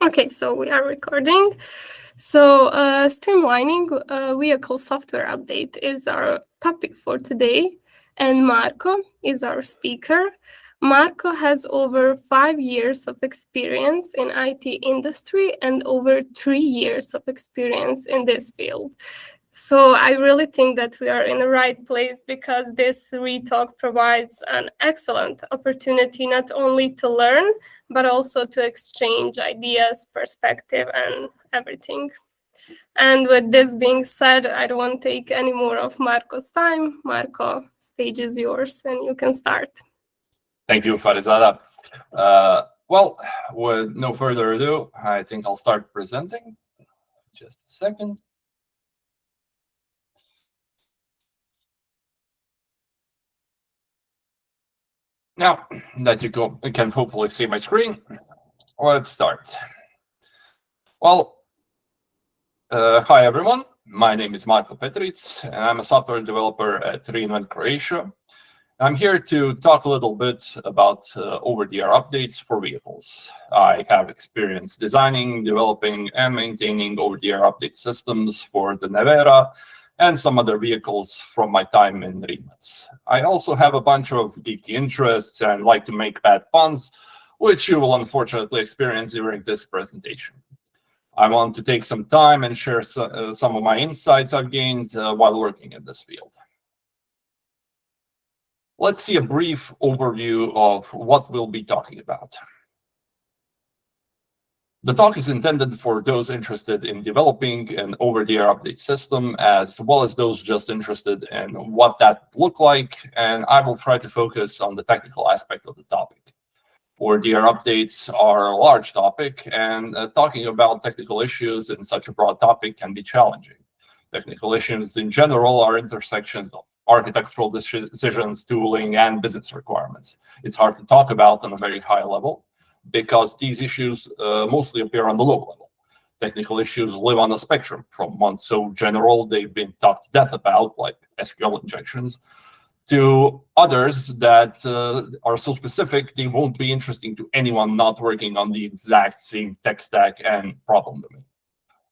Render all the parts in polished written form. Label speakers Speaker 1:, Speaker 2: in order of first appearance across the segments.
Speaker 1: Okay, so we are recording. So streamlining vehicle software update is our topic for today, and Marko is our speaker. Marko has over 5 years of experience in IT industry and over 3 years of experience in this field. So I really think that we are in the right place because this ReeTalk provides an excellent opportunity not only to learn, but also to exchange ideas, perspective, and everything. And with this being said, I don't want to take any more of Marko's time. Marko, stage is yours and you can start.
Speaker 2: Thank you, Farizada. Well, with no further ado, I think I'll start presenting. Just a second. Now that you can hopefully see my screen, let's start. Well, hi everyone. My name is Marko Petric, and I'm a software developer at Reeinvent Croatia. I'm here to talk a little bit about over-the-air updates for vehicles. I have experience designing, developing, and maintaining over-the-air update systems for the Nevera and some other vehicles from my time in Rimac. I also have a bunch of geeky interests and like to make bad puns, which you will unfortunately experience during this presentation. I want to take some time and share some of my insights I've gained while working in this field. Let's see a brief overview of what we'll be talking about. The talk is intended for those interested in developing an over-the-air update system, as well as those just interested in what that look like, and I will try to focus on the technical aspect of the topic. Over-the-air updates are a large topic, and talking about technical issues in such a broad topic can be challenging. Technical issues in general are intersections of architectural decisions, tooling, and business requirements. It's hard to talk about on a very high level, because these issues mostly appear on the low level. Technical issues live on a spectrum, from one so general they've been talked to death about, like SQL injections, to others that are so specific they won't be interesting to anyone not working on the exact same tech stack and problem domain.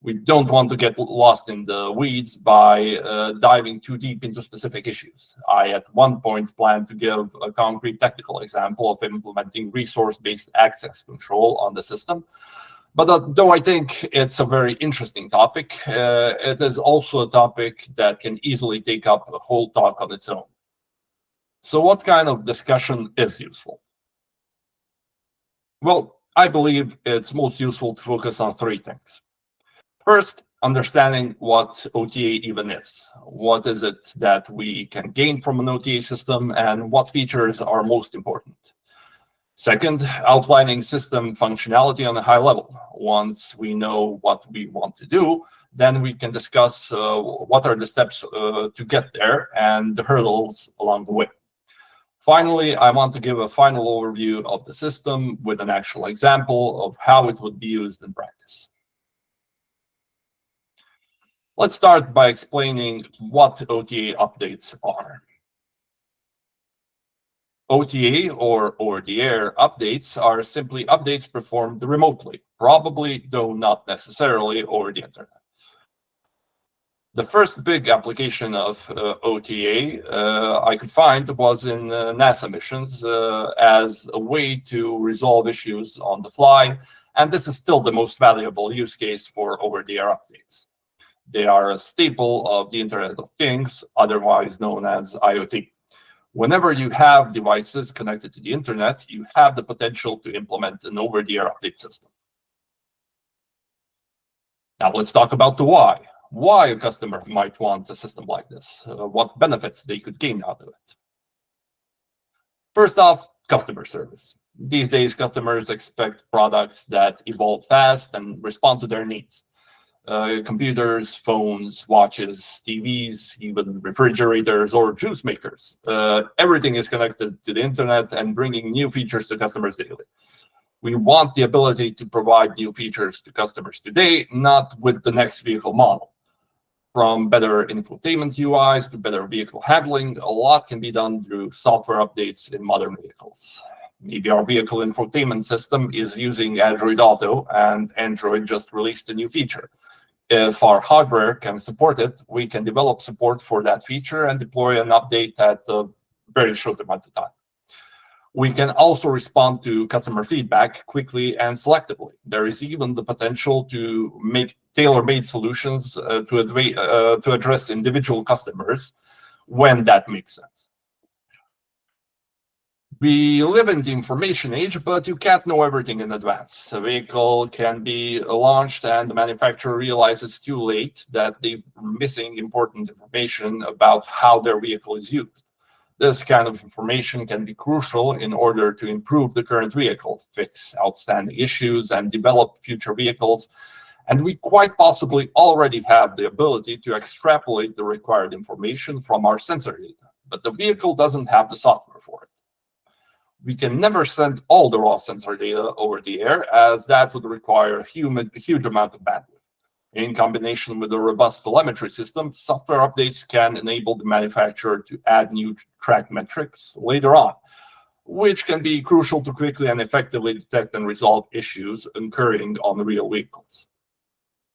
Speaker 2: We don't want to get lost in the weeds by diving too deep into specific issues. I, at one point, planned to give a concrete technical example of implementing resource-based access control on the system. But though I think it's a very interesting topic, it is also a topic that can easily take up a whole talk on its own. So what kind of discussion is useful? Well, I believe it's most useful to focus on three things. First, understanding what OTA even is. What is it that we can gain from an OTA system, and what features are most important? Second, outlining system functionality on a high level. Once we know what we want to do, then we can discuss what are the steps to get there and the hurdles along the way. Finally, I want to give a final overview of the system with an actual example of how it would be used in practice. Let's start by explaining what OTA updates are. OTA, or over-the-air updates, are simply updates performed remotely, probably, though not necessarily, over the internet. The first big application of OTA I could find was in NASA missions as a way to resolve issues on the fly, and this is still the most valuable use case for over-the-air updates. They are a staple of the Internet of Things, otherwise known as IoT. Whenever you have devices connected to the internet, you have the potential to implement an over-the-air update system. Now let's talk about the why. Why a customer might want a system like this, what benefits they could gain out of it. First off, customer service. These days, customers expect products that evolve fast and respond to their needs. Computers, phones, watches, TVs, even refrigerators or juice makers. Everything is connected to the internet and bringing new features to customers daily. We want the ability to provide new features to customers today, not with the next vehicle model. From better infotainment UIs to better vehicle handling, a lot can be done through software updates in modern vehicles. Maybe our vehicle infotainment system is using Android Auto, and Android just released a new feature. If our hardware can support it, we can develop support for that feature and deploy an update at a very short amount of time. We can also respond to customer feedback quickly and selectively. There is even the potential to make tailor-made solutions to address individual customers when that makes sense. We live in the information age, but you can't know everything in advance. A vehicle can be launched and the manufacturer realizes too late that they're missing important information about how their vehicle is used. This kind of information can be crucial in order to improve the current vehicle, fix outstanding issues, and develop future vehicles. And we quite possibly already have the ability to extrapolate the required information from our sensor data, but the vehicle doesn't have the software for it. We can never send all the raw sensor data over the air, as that would require a huge amount of bandwidth. In combination with a robust telemetry system, software updates can enable the manufacturer to add new track metrics later on, which can be crucial to quickly and effectively detect and resolve issues occurring on real vehicles.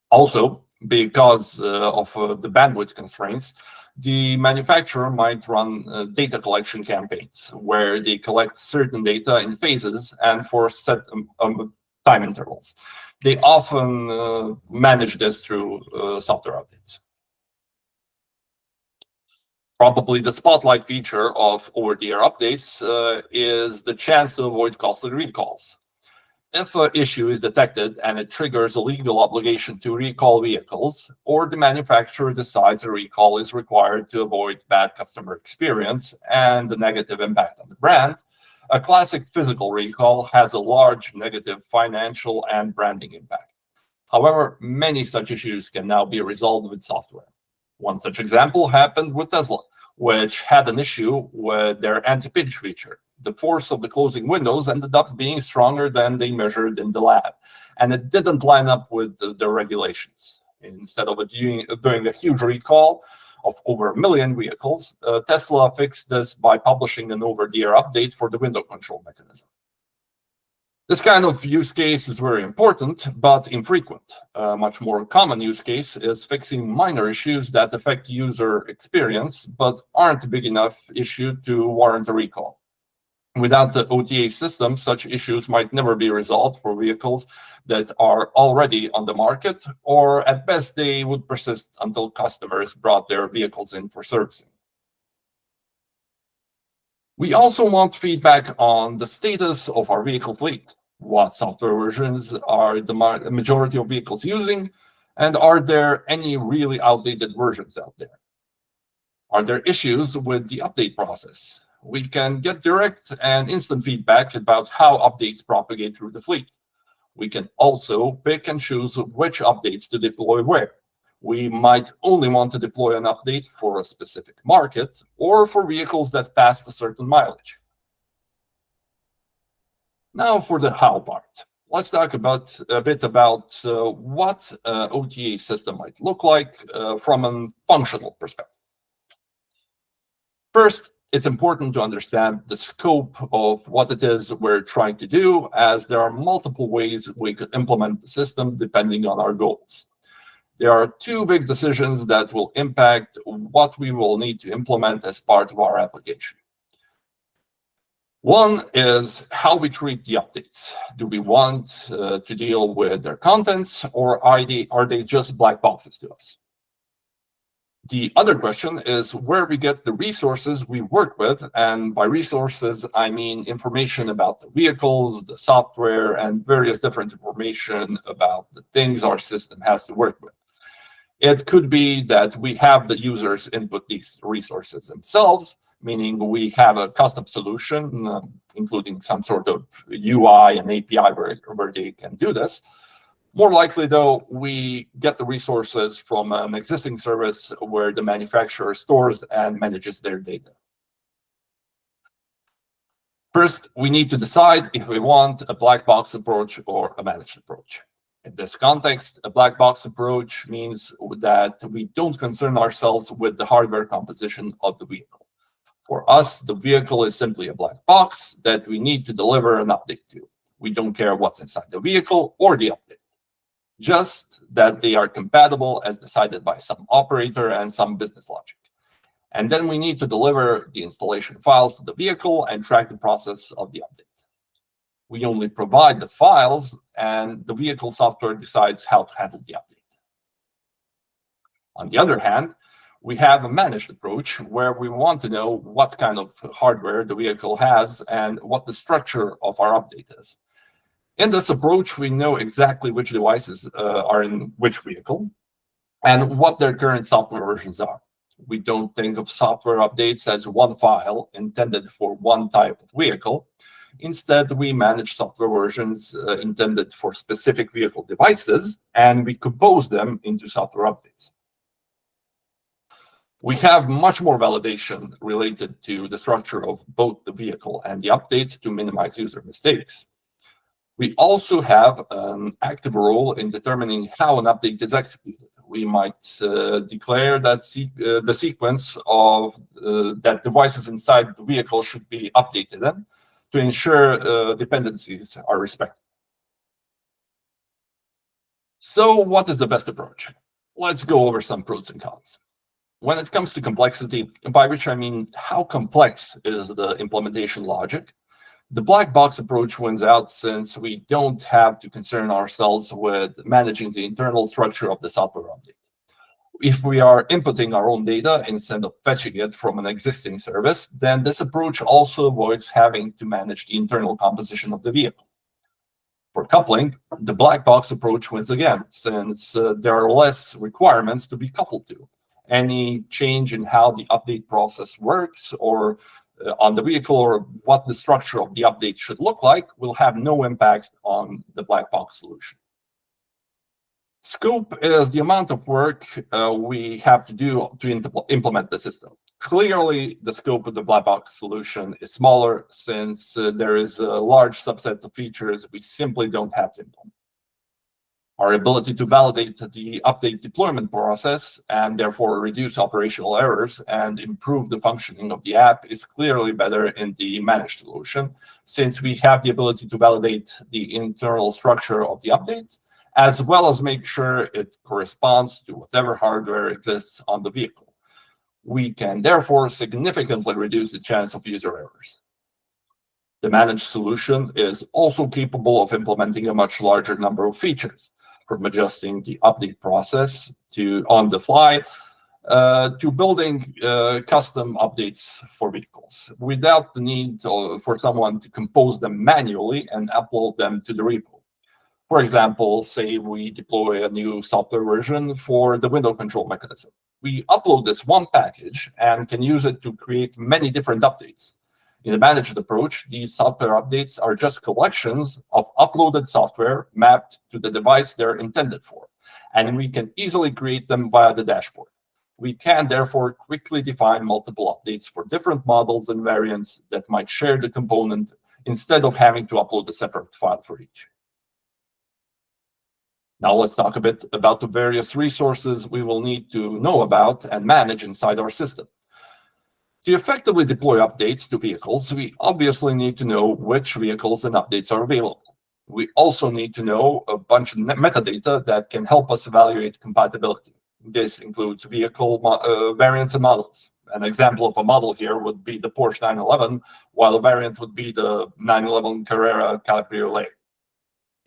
Speaker 2: Also, because of the bandwidth constraints, the manufacturer might run data collection campaigns where they collect certain data in phases and for set time intervals. They often manage this through software updates. Probably the spotlight feature of over-the-air updates is the chance to avoid costly recalls. If an issue is detected and it triggers a legal obligation to recall vehicles, or the manufacturer decides a recall is required to avoid bad customer experience and the negative impact on the brand, a classic physical recall has a large negative financial and branding impact. However, many such issues can now be resolved with software. One such example happened with Tesla, which had an issue with their anti-pinch feature. The force of the closing windows ended up being stronger than they measured in the lab, and it didn't line up with the regulations. Instead of doing a huge recall of over 1 million vehicles, Tesla fixed this by publishing an over-the-air update for the window control mechanism. This kind of use case is very important, but infrequent. A much more common use case is fixing minor issues that affect user experience, but aren't a big enough issue to warrant a recall. Without the OTA system, such issues might never be resolved for vehicles that are already on the market, or at best they would persist until customers brought their vehicles in for servicing. We also want feedback on the status of our vehicle fleet. What software versions are the majority of vehicles using, and are there any really outdated versions out there? Are there issues with the update process? We can get direct and instant feedback about how updates propagate through the fleet. We can also pick and choose which updates to deploy where. We might only want to deploy an update for a specific market or for vehicles that passed a certain mileage. Now for the how part. Let's talk a bit about what an OTA system might look like from a functional perspective. First, it's important to understand the scope of what it is we're trying to do, as there are multiple ways we could implement the system depending on our goals. There are two big decisions that will impact what we will need to implement as part of our application. One is how we treat the updates. Do we want to deal with their contents, or are they just black boxes to us? The other question is where we get the resources we work with, and by resources, I mean information about the vehicles, the software, and various different information about the things our system has to work with. It could be that we have the users input these resources themselves, meaning we have a custom solution, including some sort of UI and API where they can do this. More likely, though, we get the resources from an existing service where the manufacturer stores and manages their data. First, we need to decide if we want a black box approach or a managed approach. In this context, a black box approach means that we don't concern ourselves with the hardware composition of the vehicle. For us, the vehicle is simply a black box that we need to deliver an update to. We don't care what's inside the vehicle or the update, just that they are compatible as decided by some operator and some business logic. And then we need to deliver the installation files to the vehicle and track the process of the update. We only provide the files, and the vehicle software decides how to handle the update. On the other hand, we have a managed approach where we want to know what kind of hardware the vehicle has and what the structure of our update is. In this approach, we know exactly which devices are in which vehicle and what their current software versions are. We don't think of software updates as one file intended for one type of vehicle. Instead, we manage software versions intended for specific vehicle devices, and we compose them into software updates. We have much more validation related to the structure of both the vehicle and the update to minimize user mistakes. We also have an active role in determining how an update is executed. We might declare that the sequence of that devices inside the vehicle should be updated in to ensure dependencies are respected. So what is the best approach? Let's go over some pros and cons. When it comes to complexity, by which I mean how complex is the implementation logic, the black box approach wins out since we don't have to concern ourselves with managing the internal structure of the software update. If we are inputting our own data instead of fetching it from an existing service, then this approach also avoids having to manage the internal composition of the vehicle. For coupling, the black box approach wins again, since there are less requirements to be coupled to. Any change in how the update process works or on the vehicle or what the structure of the update should look like will have no impact on the black box solution. Scope is the amount of work we have to do to implement the system. Clearly, the scope of the black box solution is smaller since there is a large subset of features we simply don't have to implement. Our ability to validate the update deployment process and therefore reduce operational errors and improve the functioning of the app is clearly better in the managed solution, since we have the ability to validate the internal structure of the update, as well as make sure it corresponds to whatever hardware exists on the vehicle. We can therefore significantly reduce the chance of user errors. The managed solution is also capable of implementing a much larger number of features, from adjusting the update process to on the fly to building custom updates for vehicles without the need for someone to compose them manually and upload them to the repo. For example, say we deploy a new software version for the window control mechanism. We upload this one package and can use it to create many different updates. In a managed approach, these software updates are just collections of uploaded software mapped to the device they're intended for, and we can easily create them via the dashboard. We can therefore quickly define multiple updates for different models and variants that might share the component instead of having to upload a separate file for each. Now let's talk a bit about the various resources we will need to know about and manage inside our system. To effectively deploy updates to vehicles, we obviously need to know which vehicles and updates are available. We also need to know a bunch of metadata that can help us evaluate compatibility. This includes vehicle variants and models. An example of a model here would be the Porsche 911, while a variant would be the 911 Carrera Cabriolet.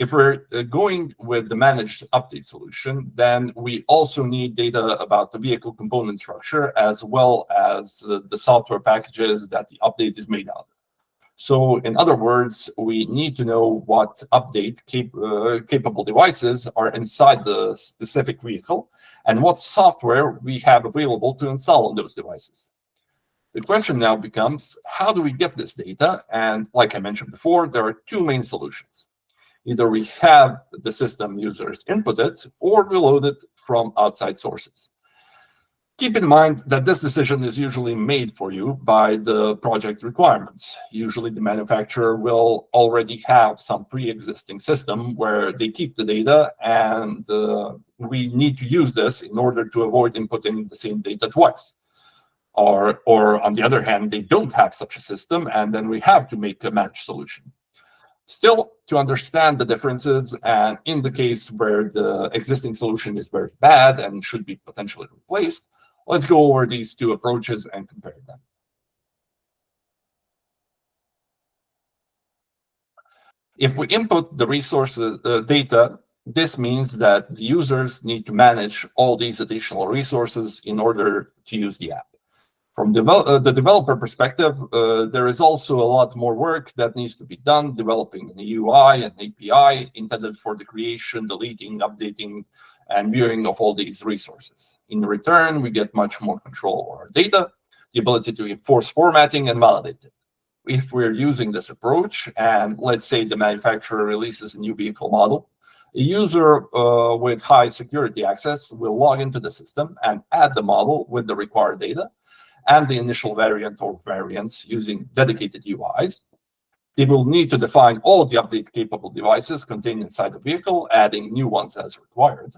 Speaker 2: If we're going with the managed update solution, then we also need data about the vehicle component structure as well as the software packages that the update is made out of. So in other words, we need to know what update capable devices are inside the specific vehicle and what software we have available to install on those devices. The question now becomes, how do we get this data? And like I mentioned before, there are two main solutions. Either we have the system users input it, or we load it from outside sources. Keep in mind that this decision is usually made for you by the project requirements. Usually the manufacturer will already have some pre-existing system where they keep the data, and we need to use this in order to avoid inputting the same data twice. Or on the other hand, they don't have such a system, and then we have to make a managed solution. Still, to understand the differences, and in the case where the existing solution is very bad and should be potentially replaced, let's go over these two approaches and compare them. If we input the resources, data, this means that the users need to manage all these additional resources in order to use the app. From the developer perspective, there is also a lot more work that needs to be done, developing an UI and API intended for the creation, deleting, updating, and viewing of all these resources. In return, we get much more control over our data, the ability to enforce formatting and validate it. If we're using this approach, and let's say the manufacturer releases a new vehicle model, a user with high security access will log into the system and add the model with the required data and the initial variant or variants using dedicated UIs. They will need to define all the update-capable devices contained inside the vehicle, adding new ones as required.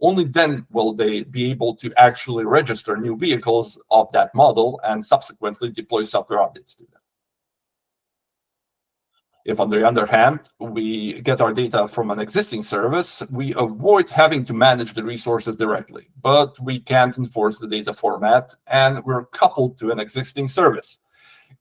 Speaker 2: Only then will they be able to actually register new vehicles of that model and subsequently deploy software updates to them. If, on the other hand, we get our data from an existing service, we avoid having to manage the resources directly, but we can't enforce the data format, and we're coupled to an existing service.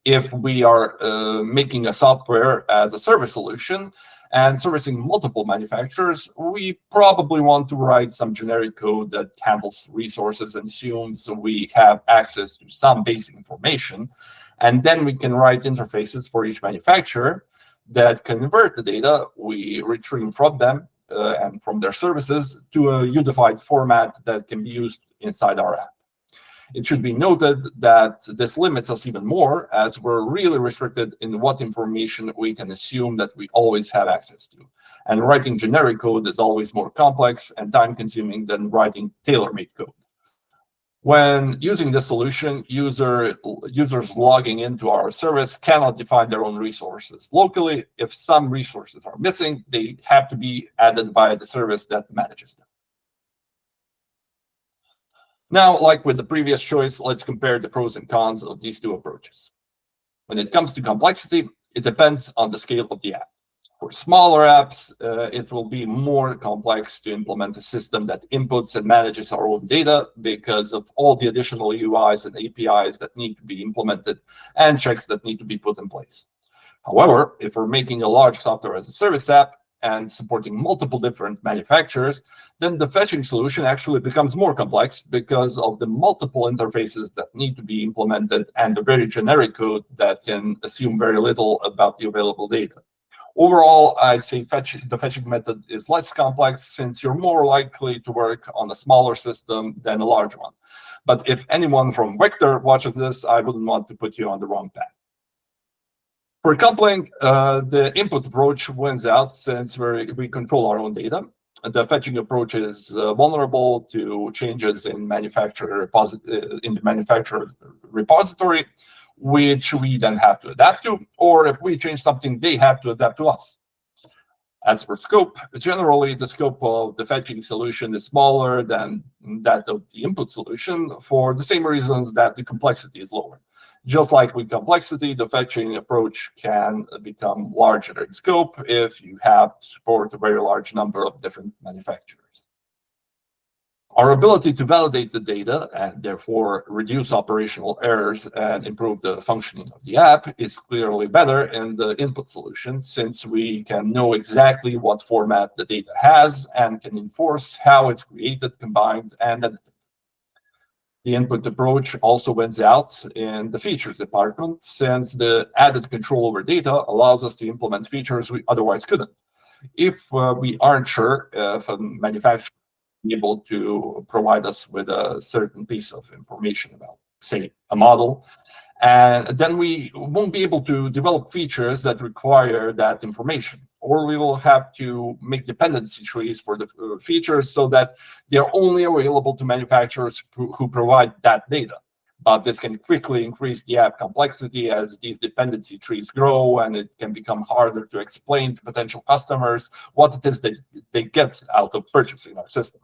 Speaker 2: If we are making a software as a service solution and servicing multiple manufacturers, we probably want to write some generic code that handles resources and assumes we have access to some basic information, and then we can write interfaces for each manufacturer that convert the data we retrieve from them and from their services to a unified format that can be used inside our app. It should be noted that this limits us even more, as we're really restricted in what information we can assume that we always have access to. And writing generic code is always more complex and time-consuming than writing tailor-made code. When using this solution, users logging into our service cannot define their own resources locally. If some resources are missing, they have to be added by the service that manages them. Now, like with the previous choice, let's compare the pros and cons of these two approaches. When it comes to complexity, it depends on the scale of the app. For smaller apps, it will be more complex to implement a system that inputs and manages our own data because of all the additional UIs and APIs that need to be implemented and checks that need to be put in place. However, if we're making a large software as a service app and supporting multiple different manufacturers, then the fetching solution actually becomes more complex because of the multiple interfaces that need to be implemented and the very generic code that can assume very little about the available data. Overall, I'd say the fetching method is less complex since you're more likely to work on a smaller system than a large one. But if anyone from Vector watches this, I wouldn't want to put you on the wrong path. For coupling, the input approach wins out since we control our own data. The fetching approach is vulnerable to changes in the manufacturer repository, which we then have to adapt to, or if we change something, they have to adapt to us. As for scope, generally the scope of the fetching solution is smaller than that of the input solution for the same reasons that the complexity is lower. Just like with complexity, the fetching approach can become larger in scope if you have to support a very large number of different manufacturers. Our ability to validate the data and therefore reduce operational errors and improve the functioning of the app is clearly better in the input solution, since we can know exactly what format the data has and can enforce how it's created, combined, and edited. The input approach also wins out in the features department, since the added control over data allows us to implement features we otherwise couldn't. If we aren't sure if a manufacturer be able to provide us with a certain piece of information about, say, a model, and then we won't be able to develop features that require that information, or we will have to make dependency trees for the features so that they're only available to manufacturers who provide that data. But this can quickly increase the app complexity as these dependency trees grow, and it can become harder to explain to potential customers what it is that they get out of purchasing our system.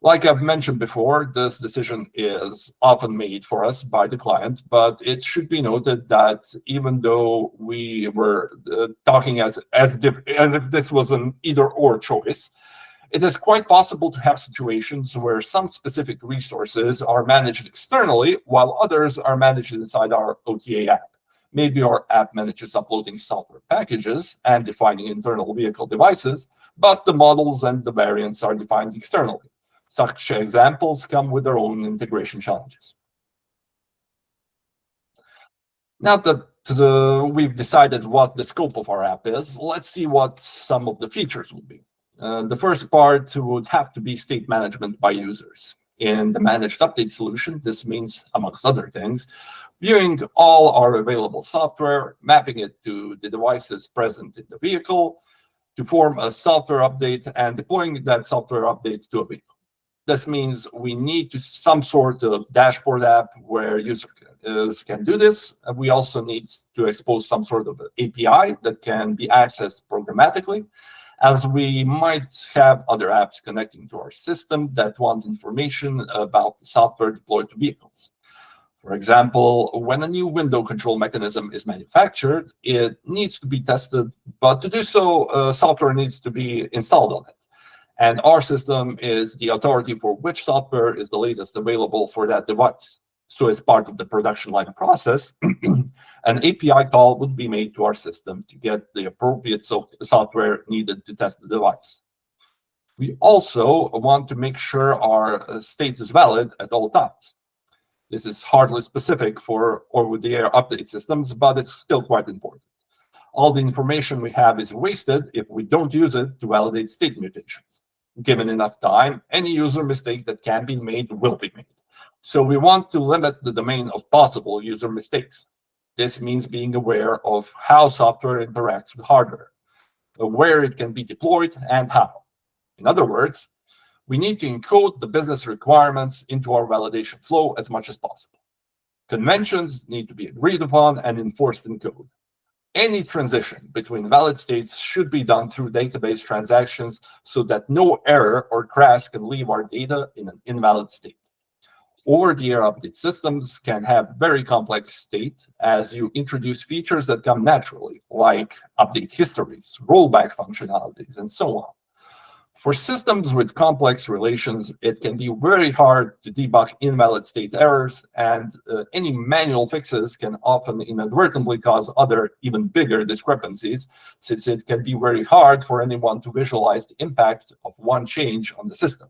Speaker 2: Like I've mentioned before, this decision is often made for us by the client, but it should be noted that even though we were talking as if this was an either-or choice, it is quite possible to have situations where some specific resources are managed externally while others are managed inside our OTA app. Maybe our app manages uploading software packages and defining internal vehicle devices, but the models and the variants are defined externally. Such examples come with their own integration challenges. Now that we've decided what the scope of our app is, let's see what some of the features will be. The first part would have to be state management by users. In the managed update solution, this means, amongst other things, viewing all our available software, mapping it to the devices present in the vehicle, to form a software update, and deploying that software update to a vehicle. This means we need some sort of dashboard app where users can do this. We also need to expose some sort of API that can be accessed programmatically, as we might have other apps connecting to our system that want information about the software deployed to vehicles. For example, when a new window control mechanism is manufactured, it needs to be tested, but to do so, software needs to be installed on it. And our system is the authority for which software is the latest available for that device. So as part of the production line process, an API call would be made to our system to get the appropriate software needed to test the device. We also want to make sure our state is valid at all times. This is hardly specific for over-the-air update systems, but it's still quite important. All the information we have is wasted if we don't use it to validate state mutations. Given enough time, any user mistake that can be made will be made. So we want to limit the domain of possible user mistakes. This means being aware of how software interacts with hardware, where it can be deployed, and how. In other words, we need to encode the business requirements into our validation flow as much as possible. Conventions need to be agreed upon and enforced in code. Any transition between valid states should be done through database transactions so that no error or crash can leave our data in an invalid state. Over-the-air update systems can have very complex state as you introduce features that come naturally, like update histories, rollback functionalities, and so on. For systems with complex relations, it can be very hard to debug invalid state errors, and any manual fixes can often inadvertently cause other, even bigger discrepancies, since it can be very hard for anyone to visualize the impact of one change on the system.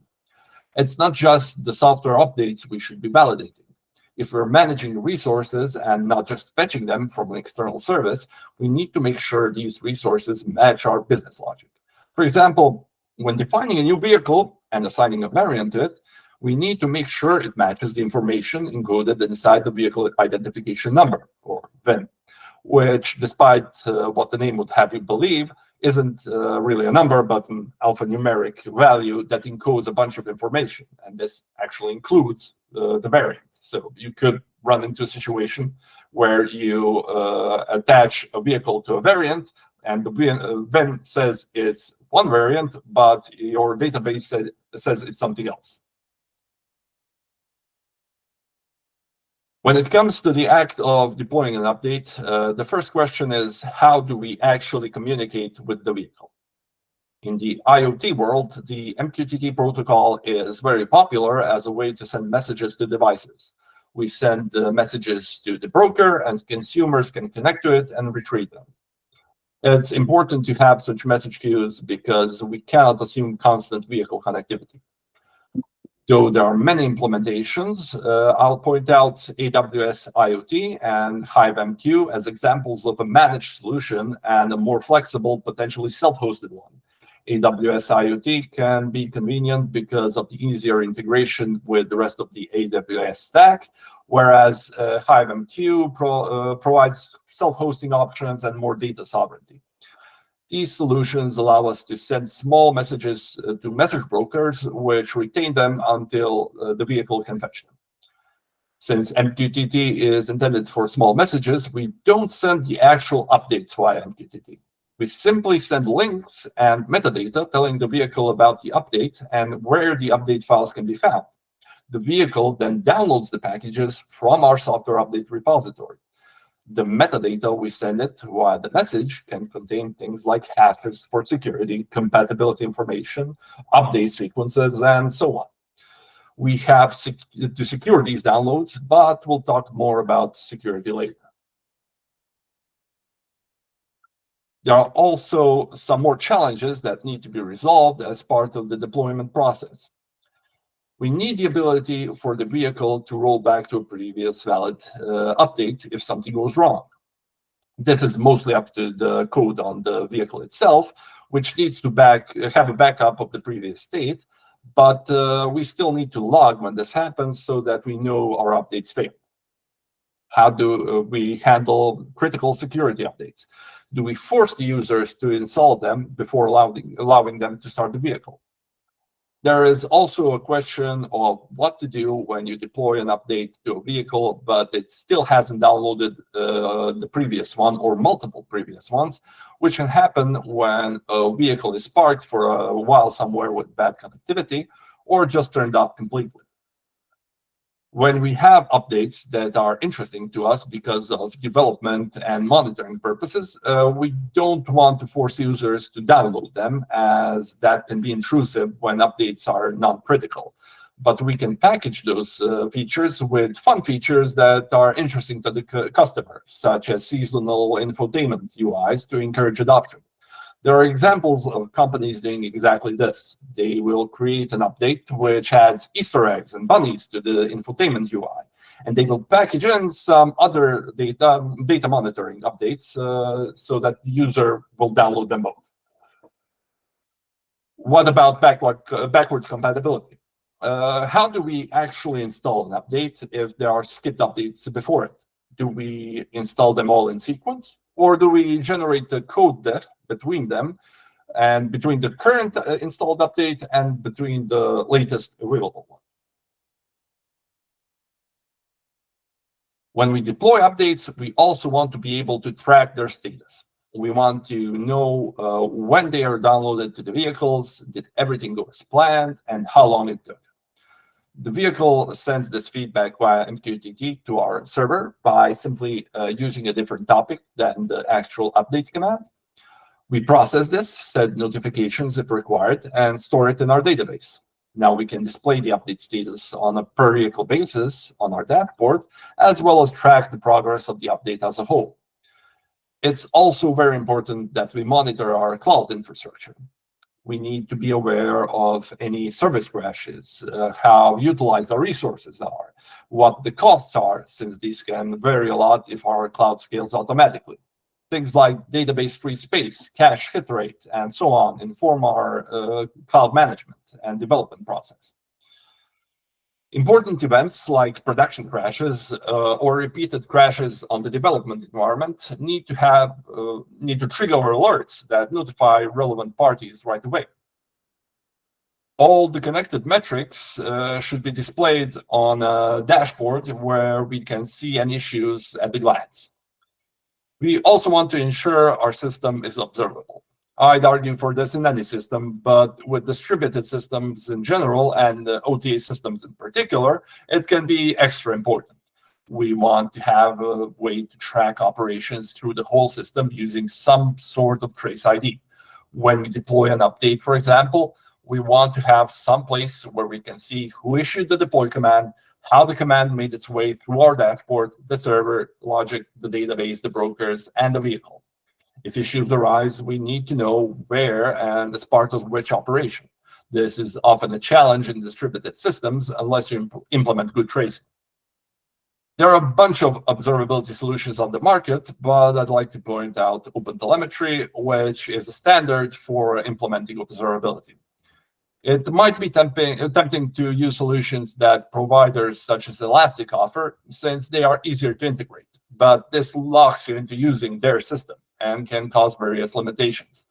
Speaker 2: It's not just the software updates we should be validating. If we're managing resources and not just fetching them from an external service, we need to make sure these resources match our business logic. For example, when defining a new vehicle and assigning a variant to it, we need to make sure it matches the information encoded inside the vehicle identification number, or VIN, which, despite what the name would have you believe, isn't really a number, but an alphanumeric value that encodes a bunch of information. And this actually includes the variant. So you could run into a situation where you attach a vehicle to a variant, and the VIN says it's one variant, but your database says it's something else. When it comes to the act of deploying an update, the first question is, how do we actually communicate with the vehicle? In the IoT world, the MQTT protocol is very popular as a way to send messages to devices. We send messages to the broker, and consumers can connect to it and retrieve them. It's important to have such message queues because we cannot assume constant vehicle connectivity. Though there are many implementations, I'll point out AWS IoT and HiveMQ as examples of a managed solution and a more flexible, potentially self-hosted one. AWS IoT can be convenient because of the easier integration with the rest of the AWS stack, whereas HiveMQ provides self-hosting options and more data sovereignty. These solutions allow us to send small messages to message brokers, which retain them until the vehicle can fetch them. Since MQTT is intended for small messages, we don't send the actual updates via MQTT. We simply send links and metadata telling the vehicle about the update and where the update files can be found. The vehicle then downloads the packages from our software update repository. The metadata we send it via the message can contain things like hashes for security, compatibility information, update sequences, and so on. We have to secure these downloads, but we'll talk more about security later. There are also some more challenges that need to be resolved as part of the deployment process. We need the ability for the vehicle to roll back to a previous valid update if something goes wrong. This is mostly up to the code on the vehicle itself, which needs to have a backup of the previous state, but we still need to log when this happens so that we know our updates failed. How do we handle critical security updates? Do we force the users to install them before allowing them to start the vehicle? There is also a question of what to do when you deploy an update to a vehicle, but it still hasn't downloaded the previous one or multiple previous ones, which can happen when a vehicle is parked for a while somewhere with bad connectivity or just turned off completely. When we have updates that are interesting to us because of development and monitoring purposes, we don't want to force users to download them, as that can be intrusive when updates are non-critical. But we can package those features with fun features that are interesting to the customer, such as seasonal infotainment UIs to encourage adoption. There are examples of companies doing exactly this. They will create an update which adds Easter eggs and bunnies to the infotainment UI, and they will package in some other data monitoring updates so that the user will download them both. What about backward compatibility? How do we actually install an update if there are skipped updates before it? Do we install them all in sequence? Or do we generate a code diff between them and between the current installed update and between the latest available one? When we deploy updates, we also want to be able to track their status. We want to know when they are downloaded to the vehicles, did everything go as planned, and how long it took. The vehicle sends this feedback via MQTT to our server by simply using a different topic than the actual update command. We process this, set notifications if required, and store it in our database. Now we can display the update status on a per vehicle basis on our dashboard, as well as track the progress of the update as a whole. It's also very important that we monitor our cloud infrastructure. We need to be aware of any service crashes, how utilized our resources are, what the costs are, since these can vary a lot if our cloud scales automatically. Things like database free space, cache hit rate, and so on inform our cloud management and development process. Important events like production crashes or repeated crashes on the development environment need to trigger alerts that notify relevant parties right away. All the connected metrics should be displayed on a dashboard where we can see any issues at a glance. We also want to ensure our system is observable. I'd argue for this in any system, but with distributed systems in general and OTA systems in particular, it can be extra important. We want to have a way to track operations through the whole system using some sort of trace ID. When we deploy an update, for example, we want to have some place where we can see who issued the deploy command, how the command made its way through our dashboard, the server, logic, the database, the brokers, and the vehicle. If issues arise, we need to know where and as part of which operation. This is often a challenge in distributed systems unless you implement good tracing. There are a bunch of observability solutions on the market, but I'd like to point out OpenTelemetry, which is a standard for implementing observability. It might be tempting to use solutions that providers such as Elastic offer, since they are easier to integrate, but this locks you into using their system and can cause various limitations.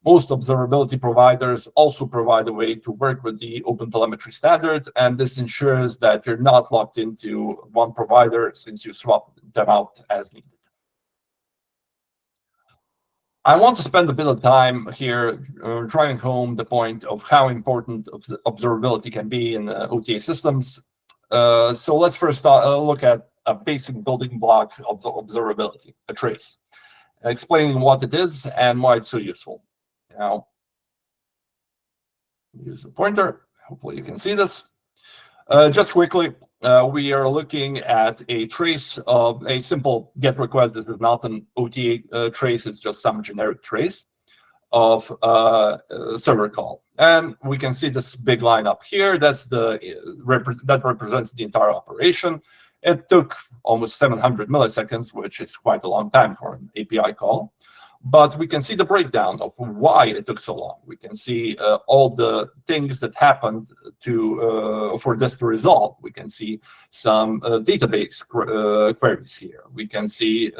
Speaker 2: Most observability providers also provide a way to work with the OpenTelemetry standard, and this ensures that you're not locked into one provider since you swap them out as needed. I want to spend a bit of time here driving home the point of how important observability can be in OTA systems. So let's first look at a basic building block of the observability, a trace, explaining what it is and why it's so useful. Now, use the pointer. Hopefully you can see this. Just quickly, we are looking at a trace of a simple GET request. This is not an OTA trace. It's just some generic trace of a server call. And we can see this big line up here. That's that represents the entire operation. It took almost 700 milliseconds, which is quite a long time for an API call. But we can see the breakdown of why it took so long. We can see all the things that happened for this to resolve. We can see some database queries here. We can see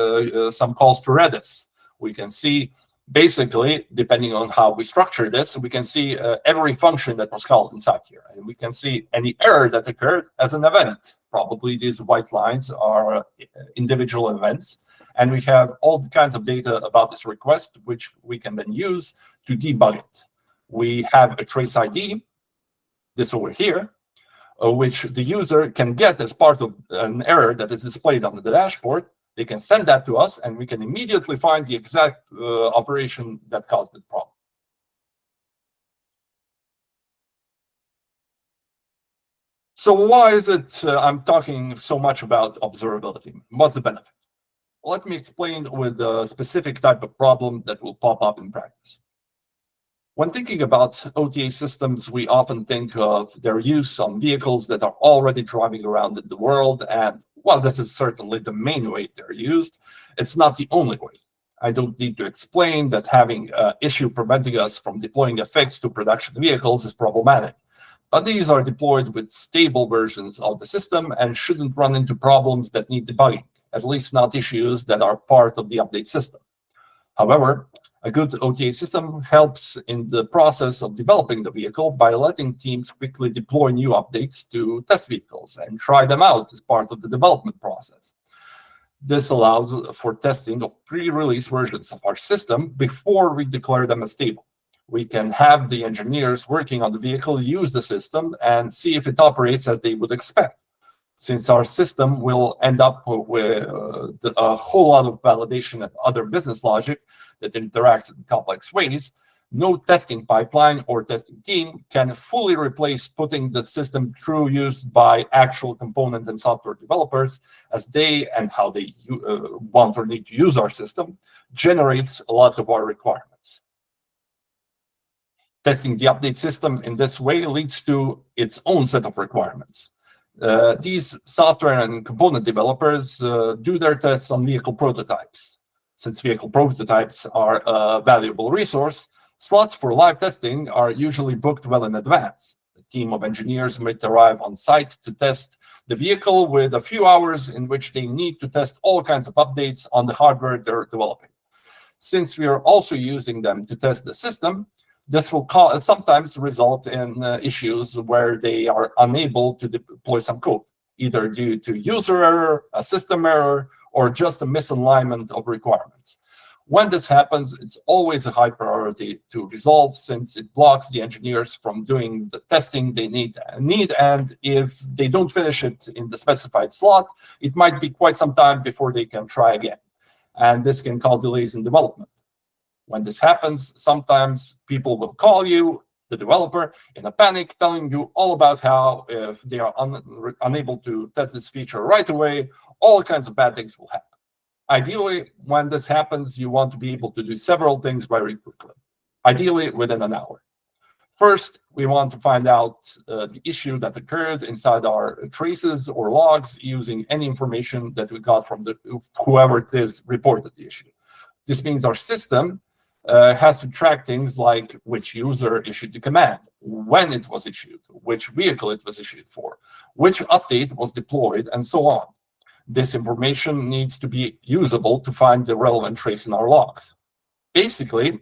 Speaker 2: some calls to Redis. We can see, basically, depending on how we structure this, we can see every function that was called inside here. And we can see any error that occurred as an event. Probably these white lines are individual events. And we have all the kinds of data about this request, which we can then use to debug it. We have a trace ID, this over here, which the user can get as part of an error that is displayed on the dashboard. They can send that to us, and we can immediately find the exact operation that caused the problem. So why is it I'm talking so much about observability? What's the benefit? Let me explain with a specific type of problem that will pop up in practice. When thinking about OTA systems, we often think of their use on vehicles that are already driving around in the world. And while this is certainly the main way they're used, it's not the only way. I don't need to explain that having an issue preventing us from deploying a fix to production vehicles is problematic. But these are deployed with stable versions of the system and shouldn't run into problems that need debugging, at least not issues that are part of the update system. However, a good OTA system helps in the process of developing the vehicle by letting teams quickly deploy new updates to test vehicles and try them out as part of the development process. This allows for testing of pre-release versions of our system before we declare them as stable. We can have the engineers working on the vehicle use the system and see if it operates as they would expect. Since our system will end up with a whole lot of validation and other business logic that interacts in complex ways, no testing pipeline or testing team can fully replace putting the system through use by actual component and software developers, as they and how they want or need to use our system generates a lot of our requirements. Testing the update system in this way leads to its own set of requirements. These software and component developers do their tests on vehicle prototypes. Since vehicle prototypes are a valuable resource, slots for live testing are usually booked well in advance. A team of engineers might arrive on site to test the vehicle with a few hours in which they need to test all kinds of updates on the hardware they're developing. Since we are also using them to test the system, this will sometimes result in issues where they are unable to deploy some code, either due to user error, a system error, or just a misalignment of requirements. When this happens, it's always a high priority to resolve, since it blocks the engineers from doing the testing they need. And if they don't finish it in the specified slot, it might be quite some time before they can try again. And this can cause delays in development. When this happens, sometimes people will call you, the developer, in a panic, telling you all about how if they are unable to test this feature right away, all kinds of bad things will happen. Ideally, when this happens, you want to be able to do several things very quickly, ideally within an hour. First, we want to find out the issue that occurred inside our traces or logs using any information that we got from whoever it is reported the issue. This means our system has to track things like which user issued the command, when it was issued, which vehicle it was issued for, which update was deployed, and so on. This information needs to be usable to find the relevant trace in our logs. Basically,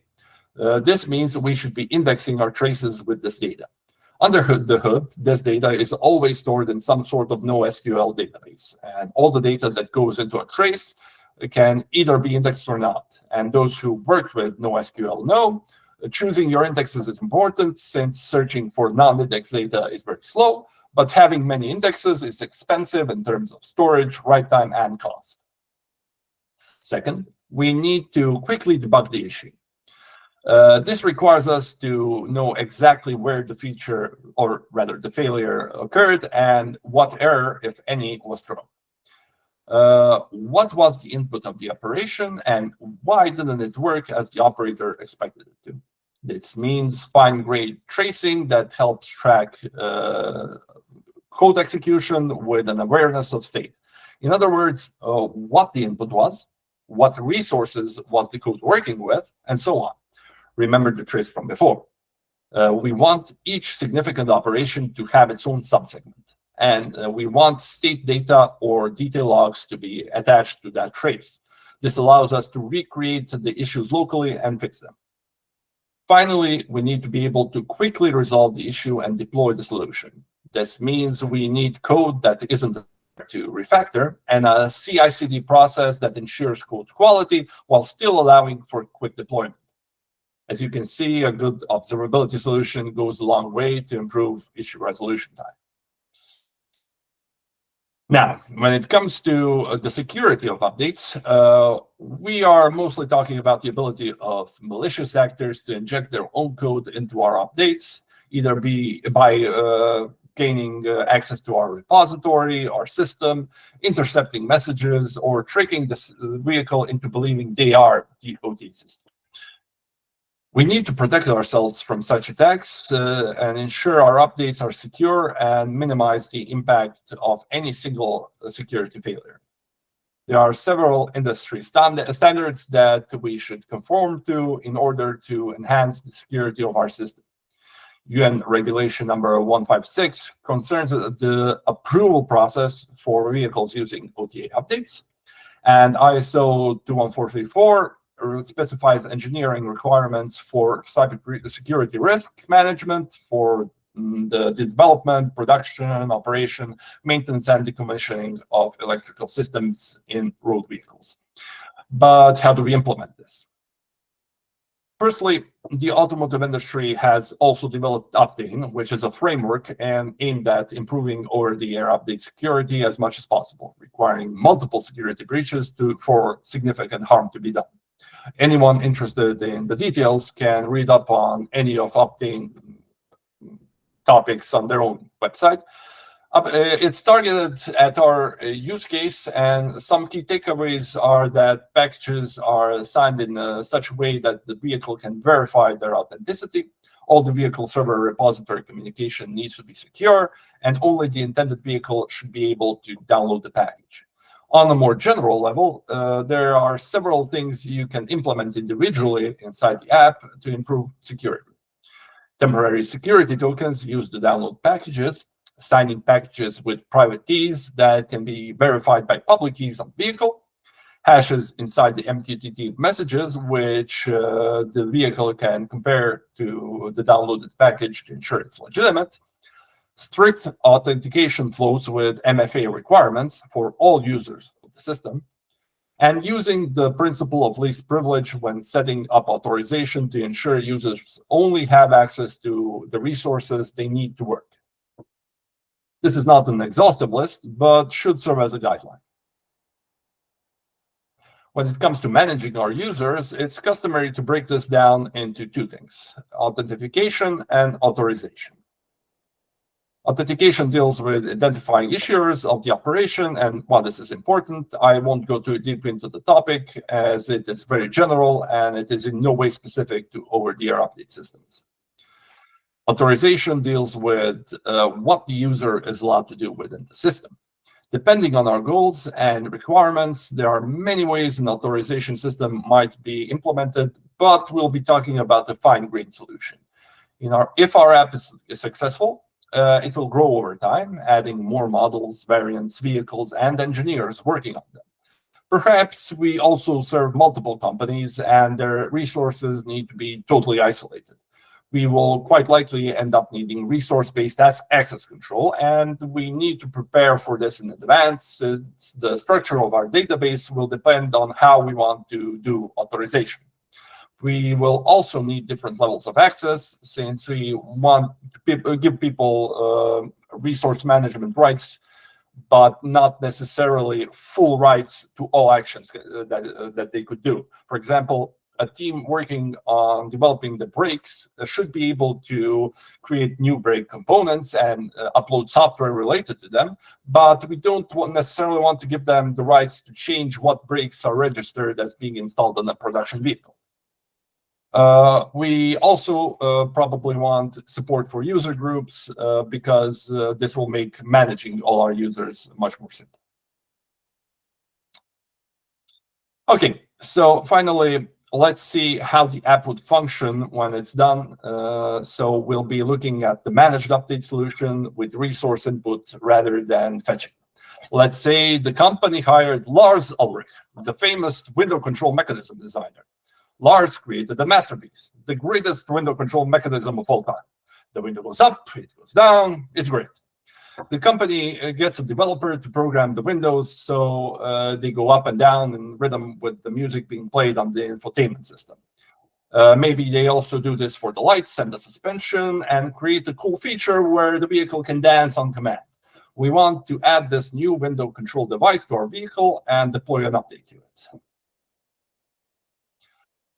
Speaker 2: this means we should be indexing our traces with this data. Under the hood, this data is always stored in some sort of NoSQL database, and all the data that goes into a trace can either be indexed or not. And those who work with NoSQL know choosing your indexes is important, since searching for non-indexed data is very slow, but having many indexes is expensive in terms of storage, write time, and cost. Second, we need to quickly debug the issue. This requires us to know exactly where the feature, or rather the failure, occurred and what error, if any, was thrown. What was the input of the operation and why didn't it work as the operator expected it to? This means fine-grained tracing that helps track code execution with an awareness of state. In other words, what the input was, what resources was the code working with, and so on. Remember the trace from before. We want each significant operation to have its own subsegment, and we want state data or detail logs to be attached to that trace. This allows us to recreate the issues locally and fix them. Finally, we need to be able to quickly resolve the issue and deploy the solution. This means we need code that isn't to refactor and a CI/CD process that ensures code quality while still allowing for quick deployment. As you can see, a good observability solution goes a long way to improve issue resolution time. Now, when it comes to the security of updates, we are mostly talking about the ability of malicious actors to inject their own code into our updates, either by gaining access to our repository, our system, intercepting messages, or tricking the vehicle into believing they are the OTA system. We need to protect ourselves from such attacks and ensure our updates are secure and minimize the impact of any single security failure. There are several industry standards that we should conform to in order to enhance the security of our system. UN regulation number 156 concerns the approval process for vehicles using OTA updates, and ISO 21434 specifies engineering requirements for cybersecurity risk management for the development, production, operation, maintenance, and decommissioning of electrical systems in road vehicles. But how do we implement this? Firstly, the automotive industry has also developed Optane, which is a framework aimed at improving over-the-air update security as much as possible, requiring multiple security breaches for significant harm to be done. Anyone interested in the details can read up on any of Optane topics on their own website. It's targeted at our use case, and some key takeaways are that packages are assigned in such a way that the vehicle can verify their authenticity. All the vehicle server repository communication needs to be secure, and only the intended vehicle should be able to download the package. On a more general level, there are several things you can implement individually inside the app to improve security. Temporary security tokens used to download packages, signing packages with private keys that can be verified by public keys on the vehicle, hashes inside the MQTT messages, which the vehicle can compare to the downloaded package to ensure it's legitimate, strict authentication flows with MFA requirements for all users of the system, and using the principle of least privilege when setting up authorization to ensure users only have access to the resources they need to work. This is not an exhaustive list, but should serve as a guideline. When it comes to managing our users, it's customary to break this down into two things: authentication and authorization. Authentication deals with identifying issuers of the operation, and while this is important, I won't go too deep into the topic as it is very general and it is in no way specific to over-the-air update systems. Authorization deals with what the user is allowed to do within the system. Depending on our goals and requirements, there are many ways an authorization system might be implemented, but we'll be talking about the fine-grained solution. If our app is successful, it will grow over time, adding more models, variants, vehicles, and engineers working on them. Perhaps we also serve multiple companies and their resources need to be totally isolated. we will quite likely end up needing resource-based access control, and we need to prepare for this in advance, since the structure of our database will depend on how we want to do authorization. We will also need different levels of access, since we want to give people resource management rights, but not necessarily full rights to all actions that they could do. For example, a team working on developing the brakes should be able to create new brake components and upload software related to them, but we don't necessarily want to give them the rights to change what brakes are registered as being installed on a production vehicle. We also probably want support for user groups because this will make managing all our users much more simple. Okay, so finally, let's see how the app would function when it's done. So we'll be looking at the managed update solution with resource input rather than fetching. Let's say the company hired Lars Ulrich, the famous window control mechanism designer. Lars created a masterpiece, the greatest window control mechanism of all time. The window goes up, it goes down, it's great. The company gets a developer to program the windows so they go up and down in rhythm with the music being played on the infotainment system. Maybe they also do this for the lights and the suspension and create a cool feature where the vehicle can dance on command. We want to add this new window control device to our vehicle and deploy an update to it.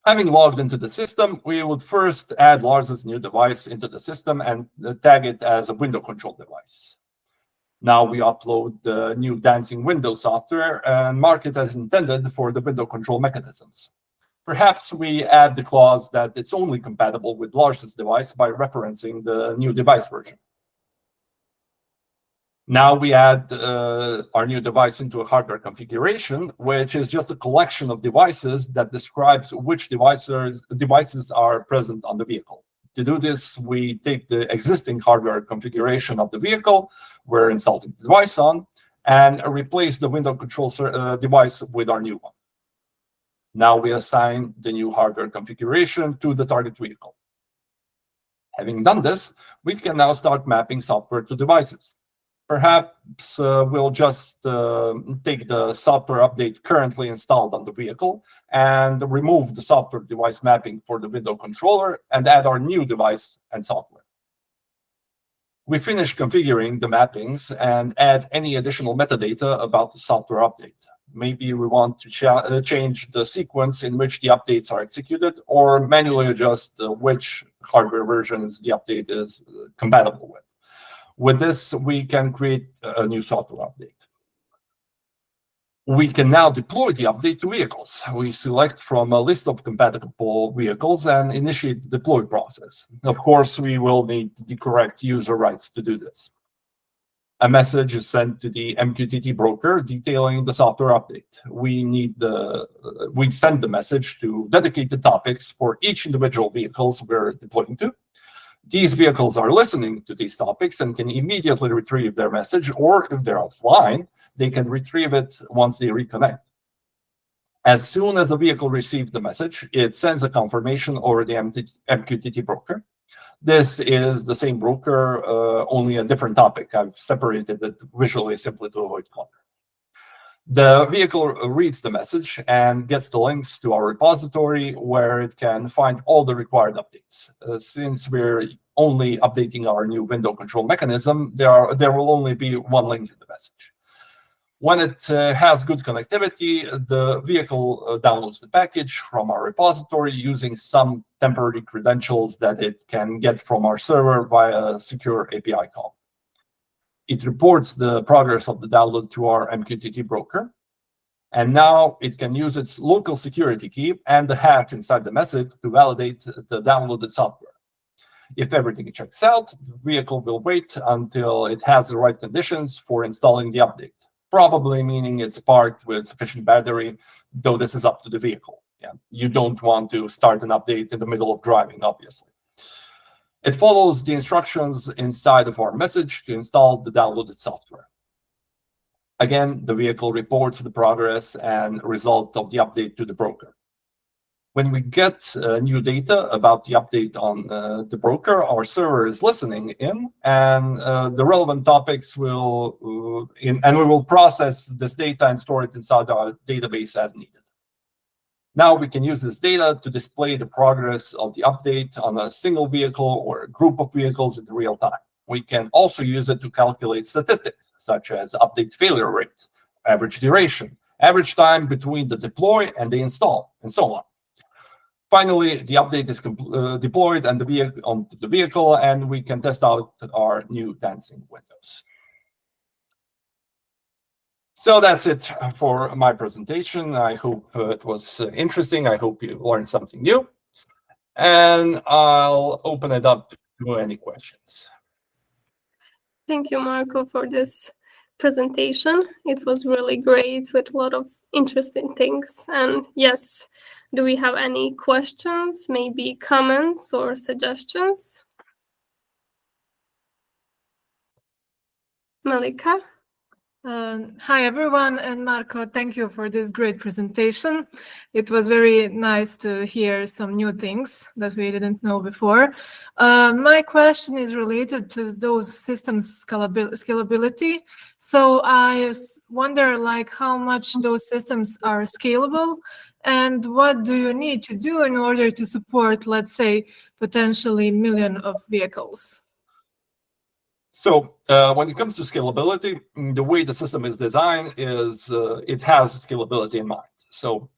Speaker 2: Having logged into the system, we would first add Lars's new device into the system and tag it as a window control device. Now we upload the new dancing window software and mark it as intended for the window control mechanisms. Perhaps we add the clause that it's only compatible with Lars's device by referencing the new device version. Now we add our new device into a hardware configuration, which is just a collection of devices that describes which devices are present on the vehicle. To do this, we take the existing hardware configuration of the vehicle we're installing the device on and replace the window control device with our new one. Now we assign the new hardware configuration to the target vehicle. Having done this, we can now start mapping software to devices. Perhaps we'll just take the software update currently installed on the vehicle and remove the software device mapping for the window controller and add our new device and software. We finish configuring the mappings and add any additional metadata about the software update. Maybe we want to change the sequence in which the updates are executed or manually adjust which hardware versions the update is compatible with. With this, we can create a new software update. We can now deploy the update to vehicles. We select from a list of compatible vehicles and initiate the deploy process. Of course, we will need the correct user rights to do this. A message is sent to the MQTT broker detailing the software update. We send the message to dedicated topics for each individual vehicles we're deploying to. These vehicles are listening to these topics and can immediately retrieve their message, or if they're offline, they can retrieve it once they reconnect. As soon as the vehicle receives the message, it sends a confirmation over the MQTT broker. This is the same broker, only a different topic. I've separated it visually simply to avoid clutter. The vehicle reads the message and gets the links to our repository where it can find all the required updates. Since we're only updating our new window control mechanism, there will only be one link in the message. When it has good connectivity, the vehicle downloads the package from our repository using some temporary credentials that it can get from our server via a secure API call. It reports the progress of the download to our MQTT broker. And now it can use its local security key and the hash inside the message to validate the downloaded software. If everything checks out, the vehicle will wait until it has the right conditions for installing the update, probably meaning it's parked with sufficient battery, though this is up to the vehicle. Yeah, you don't want to start an update in the middle of driving, obviously. It follows the instructions inside of our message to install the downloaded software. Again, the vehicle reports the progress and result of the update to the broker. When we get new data about the update on the broker, our server is listening in, and the relevant topics will, and we will process this data and store it inside our database as needed. Now we can use this data to display the progress of the update on a single vehicle or a group of vehicles in real time. We can also use it to calculate statistics, such as update failure rate, average duration, average time between the deploy and the install, and so on. Finally, the update is deployed and onto the vehicle, and we can test out our new dancing windows. So that's it for my presentation. I hope it was interesting. I hope you learned something new. And I'll open it up to any questions.
Speaker 1: Thank you, Marko, for this presentation. It was really great with a lot of interesting things. And yes, do we have any questions, maybe comments or suggestions? Malika?
Speaker 3: Hi, everyone, and Marko, thank you for this great presentation. It was very nice to hear some new things that we didn't know before. My question is related to those systems scalability. So I wonder, like, how much those systems are scalable, and what do you need to do in order to support, let's say, potentially million of vehicles?
Speaker 2: So when it comes to scalability, the way the system is designed is it has scalability in mind. So,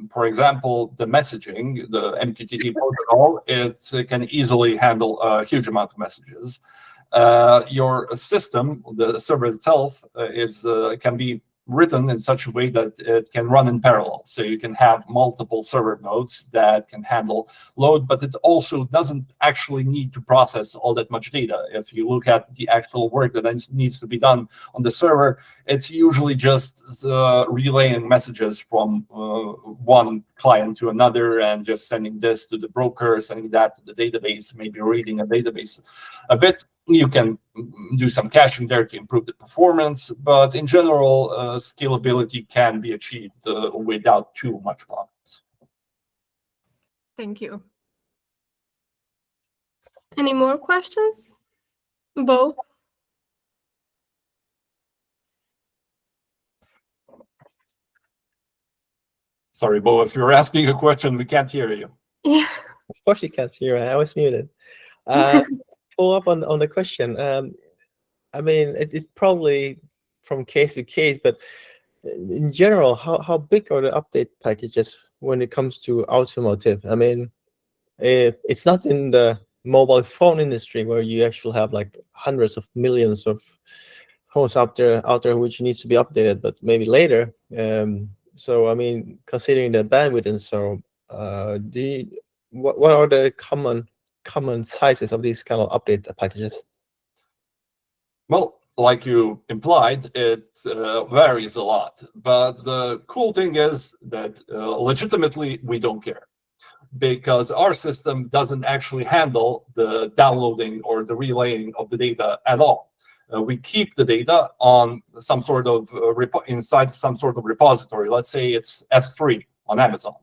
Speaker 2: for example, the messaging, the MQTT protocol, it can easily handle a huge amount of messages. Your system, the server itself, can be written in such a way that it can run in parallel. So you can have multiple server nodes that can handle load, but it also doesn't actually need to process all that much data. If you look at the actual work that needs to be done on the server, it's usually just relaying messages from one client to another and just sending this to the broker, sending that to the database, maybe reading a database a bit. You can do some caching there to improve the performance, but in general, scalability can be achieved without too much problems.
Speaker 3: Thank you.
Speaker 1: Any more questions? Bo?
Speaker 2: Sorry, Bo, if you're asking a question, we can't hear you.
Speaker 1: Yeah.
Speaker 4: Of course you can't hear. I was muted. Follow up on the question. I mean, it probably from case to case, but in general, how big are the update packages when it comes to automotive? I mean, it's not in the mobile phone industry where you actually have like hundreds of millions of phones out there which needs to be updated, but maybe later. So I mean, considering the bandwidth and so, what are the common sizes of these kind of update packages?
Speaker 2: Well, like you implied, it varies a lot. But the cool thing is that legitimately we don't care, because our system doesn't actually handle the downloading or the relaying of the data at all. We keep the data on some sort of inside some sort of repository. Let's say it's S3 on Amazon.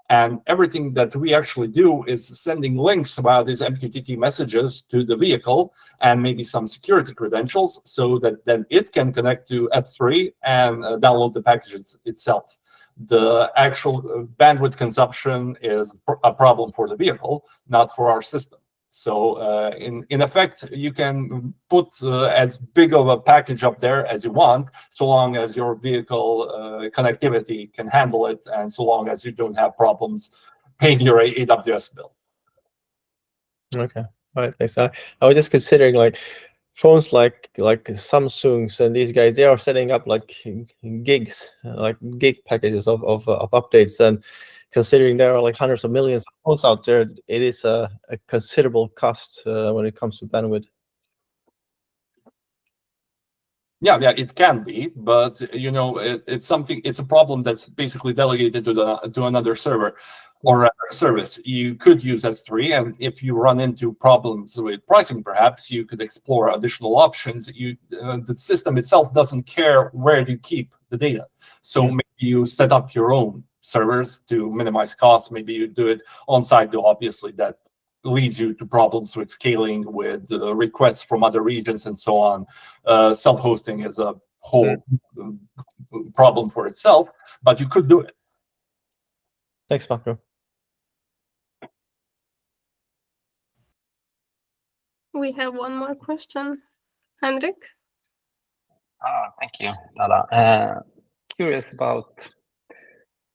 Speaker 2: And everything that we actually do is sending links via these MQTT messages to the vehicle and maybe some security credentials so that then it can connect to S3 and download the packages itself. The actual bandwidth consumption is a problem for the vehicle, not for our system. So in effect, you can put as big of a package up there as you want, so long as your vehicle connectivity can handle it, and so long as you don't have problems paying your AWS bill.
Speaker 4: Okay, all right, thanks. I was just considering like phones like Samsung's and these guys, they are setting up like gigs, like gig packages of updates, and considering there are like hundreds of millions of phones out there, it is a considerable cost when it comes to bandwidth.
Speaker 2: Yeah, it can be, but you know, it's a problem that's basically delegated to another server or a service. You could use S3, and if you run into problems with pricing, perhaps you could explore additional options. The system itself doesn't care where you keep the data, so maybe you set up your own servers to minimize costs. Maybe you do it on site, though obviously that leads you to problems with scaling, with requests from other regions and so on. Self-hosting is a whole problem for itself, but you could do it.
Speaker 4: Thanks, Marko.
Speaker 1: We have one more question. Henrik?
Speaker 5: Thank you, Lala. Curious about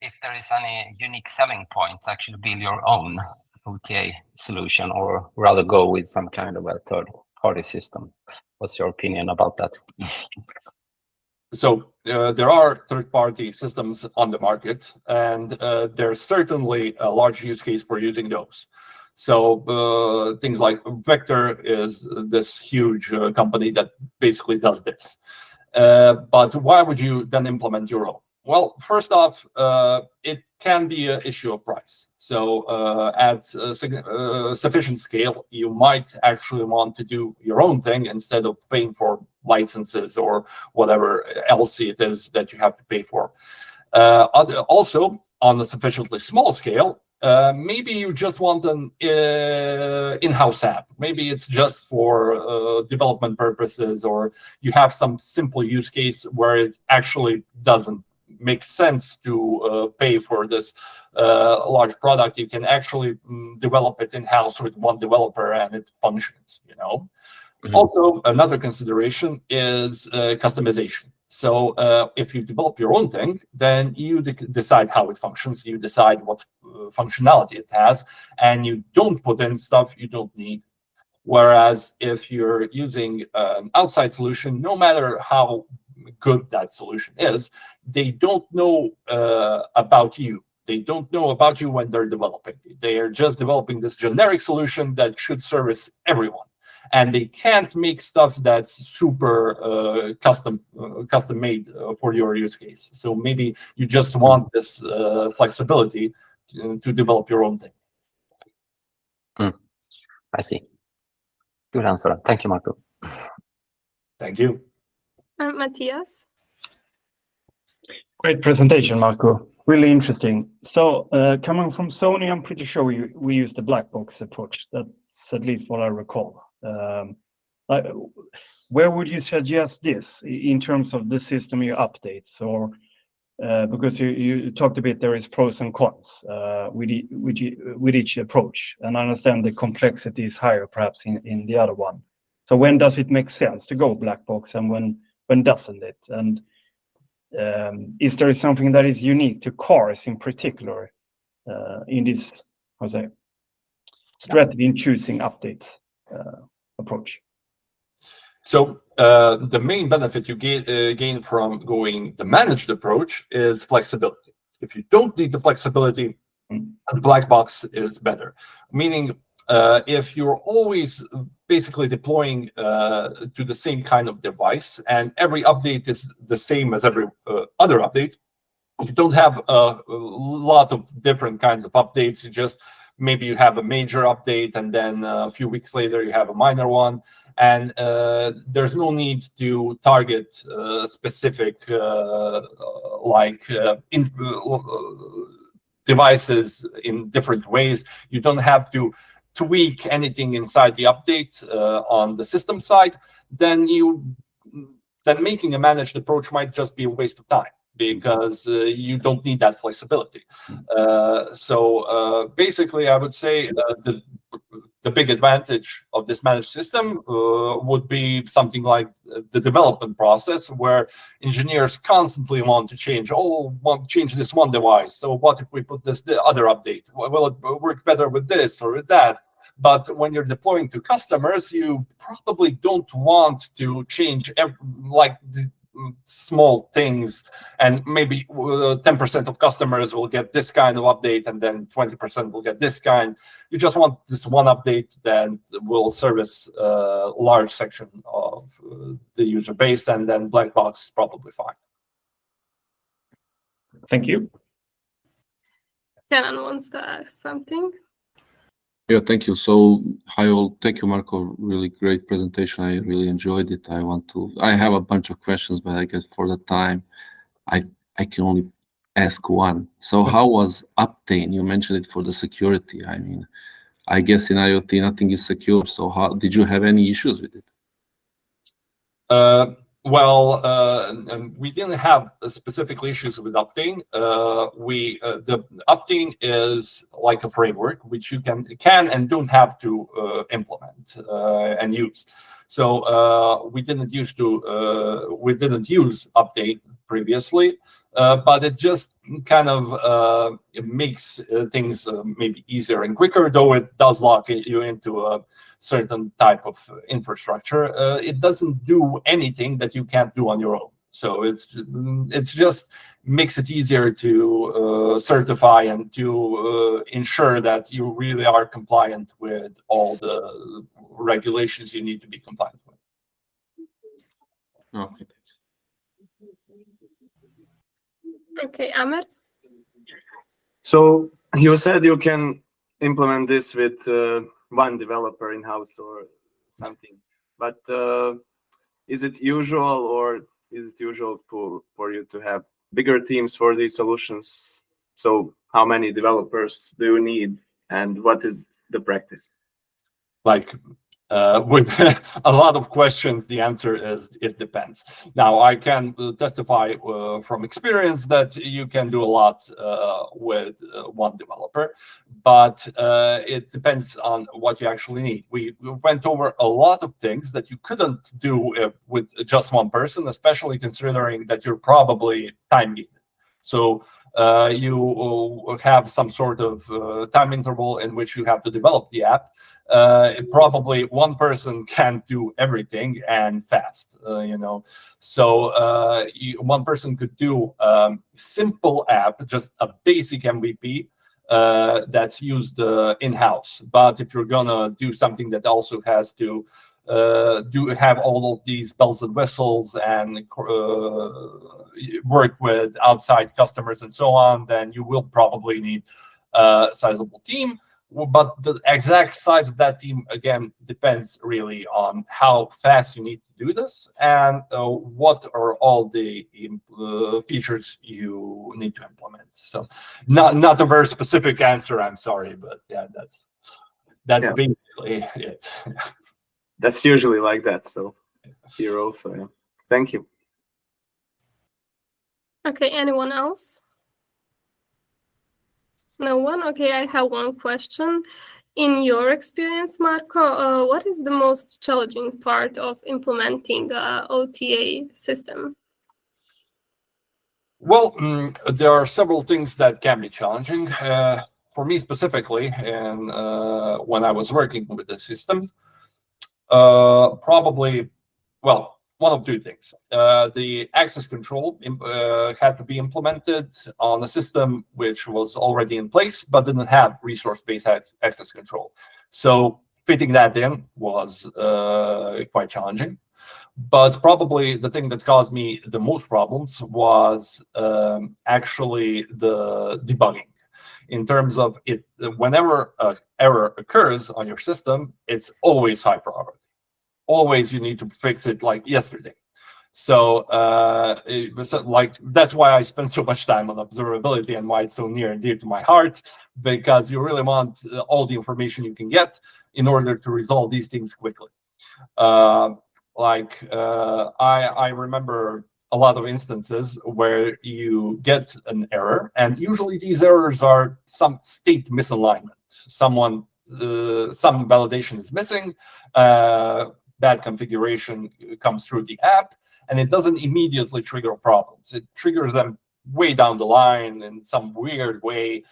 Speaker 5: if there is any unique selling point to actually build your own OTA solution, or rather go with some kind of a third-party system. What's your opinion about that?
Speaker 2: So there are third-party systems on the market, and there's certainly a large use case for using those. So things like Vector is this huge company that basically does this. But why would you then implement your own? Well, first off, it can be an issue of price. So at sufficient scale, you might actually want to do your own thing instead of paying for licenses or whatever else it is that you have to pay for. Also, on a sufficiently small scale, maybe you just want an in-house app. Maybe it's just for development purposes, or you have some simple use case where it actually doesn't make sense to pay for this large product. You can actually develop it in-house with one developer and it functions, you know. Mm-hmm. Also, another consideration is customization. So if you develop your own thing, then you decide how it functions, you decide what functionality it has, and you don't put in stuff you don't need. Whereas if you're using an outside solution, no matter how good that solution is, they don't know about you. They don't know about you when they're developing. They are just developing this generic solution that should service everyone. And they can't make stuff that's super custom made for your use case. So maybe you just want this flexibility to develop your own thing.
Speaker 5: I see. Good answer. Thank you, Marko.
Speaker 2: Thank you.
Speaker 1: Matthias?
Speaker 6: Great presentation, Marko. Really interesting. So coming from Sony, I'm pretty sure we use the black box approach. That's at least what I recall. Where would you suggest this in terms of the system you updates, or because you talked a bit, there is pros and cons with each approach, and I understand the complexity is higher perhaps in the other one. So when does it make sense to go black box, and when doesn't it? And is there something that is unique to cars in particular in this, how's that, strategy in choosing updates approach?
Speaker 2: So the main benefit you gain from going the managed approach is flexibility. If you don't need the flexibility, the black box is better. Meaning, if you're always basically deploying to the same kind of device, and every update is the same as every other update, you don't have a lot of different kinds of updates. You just, maybe you have a major update, and then a few weeks later you have a minor one. And there's no need to target specific devices in different ways. You don't have to tweak anything inside the update on the system side. Then making a managed approach might just be a waste of time, because you don't need that flexibility. So basically, I would say the big advantage of this managed system would be something like the development process, where engineers constantly want to change this one device. So what if we put this other update? Will it work better with this or with that? But when you're deploying to customers, you probably don't want to change the small things, and maybe 10% of customers will get this kind of update, and then 20% will get this kind. You just want this one update that will service a large section of the user base, and then black box is probably fine.
Speaker 6: Thank you.
Speaker 1: Kenan wants to ask something.
Speaker 7: Yeah, thank you. So, hi all. Thank you, Marko. Really great presentation. I really enjoyed it. I have a bunch of questions, but I guess for the time, I can only ask one. So how was Optane? You mentioned it for the security. I mean, I guess in IoT nothing is secure. So how did you have any issues with it?
Speaker 2: We didn't have specific issues with Optane. The Optane is like a framework which you can and don't have to implement and use. So we didn't use Optane previously, but it just kind of it makes things maybe easier and quicker, though it does lock you into a certain type of infrastructure. It doesn't do anything that you can't do on your own. So it's just makes it easier to certify and to ensure that you really are compliant with all the regulations you need to be compliant with.
Speaker 7: Okay.
Speaker 1: Okay, Amer?
Speaker 8: So you said you can implement this with one developer in-house or something, but is it usual, or is it usual for you to have bigger teams for these solutions? So how many developers do you need, and what is the practice?
Speaker 2: With a lot of questions, the answer is it depends. Now, I can testify from experience that you can do a lot with one developer, but it depends on what you actually need. We went over a lot of things that you couldn't do with just one person, especially considering that you're probably time-gated. So you have some sort of time interval in which you have to develop the app. Probably one person can't do everything and fast, So one person could do simple app, just a basic MVP that's used in-house. But if you're gonna do something that also has to have all of these bells and whistles and work with outside customers and so on, then you will probably need a sizable team. But the exact size of that team, again, depends really on how fast you need to do this and what are all the features you need to implement. So not a very specific answer, I'm sorry, but yeah, that's basically it.
Speaker 8: That's usually like that. So here also, yeah. Thank you.
Speaker 1: Okay, anyone else? No one? Okay, I have one question. In your experience, Marko, what is the most challenging part of implementing an OTA system?
Speaker 2: Well, there are several things that can be challenging. For me specifically, and when I was working with the systems, probably, well, one of two things. The access control had to be implemented on a system which was already in place, but didn't have resource-based access control. So fitting that in was quite challenging. But probably the thing that caused me the most problems was actually the debugging. In terms of it, whenever an error occurs on your system, it's always high priority. Always you need to fix it like yesterday. So that's why I spend so much time on observability and why it's so near and dear to my heart, because you really want all the information you can get in order to resolve these things quickly. I remember a lot of instances where you get an error, and usually these errors are some state misalignment. Some validation is missing, bad configuration comes through the app, and it doesn't immediately trigger problems. It triggers them way down the line in some weird way.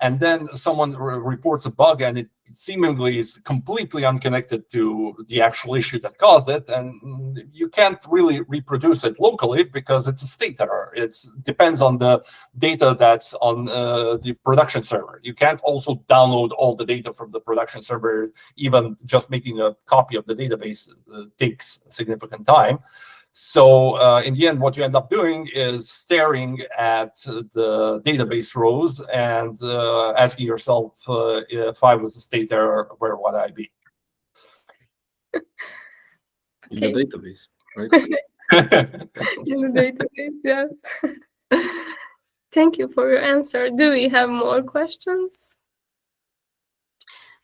Speaker 2: And then someone reports a bug, and it seemingly is completely unconnected to the actual issue that caused it. And you can't really reproduce it locally because it's a state error. It depends on the data that's on the production server. You can't also download all the data from the production server. Even just making a copy of the database takes significant time. So in the end, what you end up doing is staring at the database rows and asking yourself, if I was a state error, where would I be?
Speaker 7: In the database, right?
Speaker 1: In the database, yes. Thank you for your answer. Do we have more questions?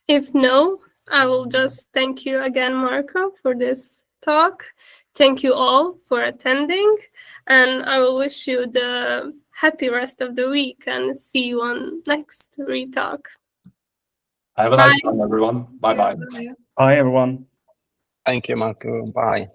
Speaker 1: If no, I will just thank you again, Marko, for this talk. Thank you all for attending, and I will wish you the happy rest of the week and see you on next ReeTalk.
Speaker 2: Have a nice time, everyone. Bye-bye.
Speaker 6: Hi, everyone.
Speaker 5: Thank you, Marko. Bye.